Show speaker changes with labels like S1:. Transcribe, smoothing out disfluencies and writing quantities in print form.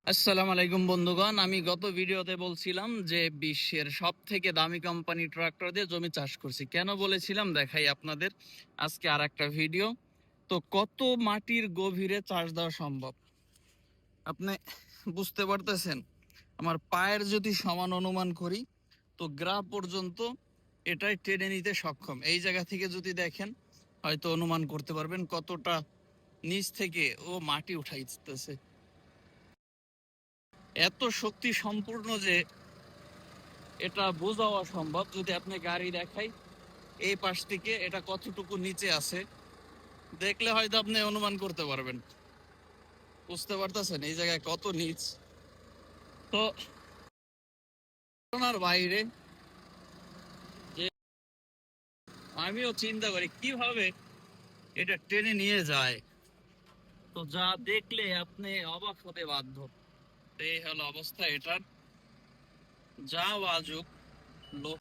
S1: আসসালামু আলাইকুম বন্ধুগণ, আমি গত ভিডিওতে বলছিলাম যে বিশ্বের সব থেকে দামি কোম্পানি ট্রাক্টর দিয়ে জমি চাষ করছি। কেন বলেছিলাম দেখাই আপনাদের আজকে আর একটা ভিডিও। তো কত মাটির গভীরে চাষ দেওয়া সম্ভব আপনি বুঝতে পারতেছেন? আমার পায়ের যদি সমান অনুমান করি তো গ্রাফ পর্যন্ত এটাই টেনে নিতে সক্ষম। এই জায়গা থেকে যদি দেখেন হয়তো অনুমান করতে পারবেন কতটা নিচ থেকে ও মাটি উঠাইতেছে। এত শক্তি সম্পূর্ণ যে এটা বোঝাও অসম্ভব। যদি আপনি গাড়ি দেখাই এই পাশ থেকে এটা কতটুকু নিচে আছে দেখলে হয়তো আপনি অনুমান করতে পারবেন। বুঝতে পারতেছেন এই জায়গায় কত নিচ? তো ওনার বাইরে যে আমিও চিন্তা করি কিভাবে এটা টেনে নিয়ে যায়। তো যা দেখলে আপনি অবাক হতে বাধ্য। এই হলো অবস্থা এটার। যা আজব লোক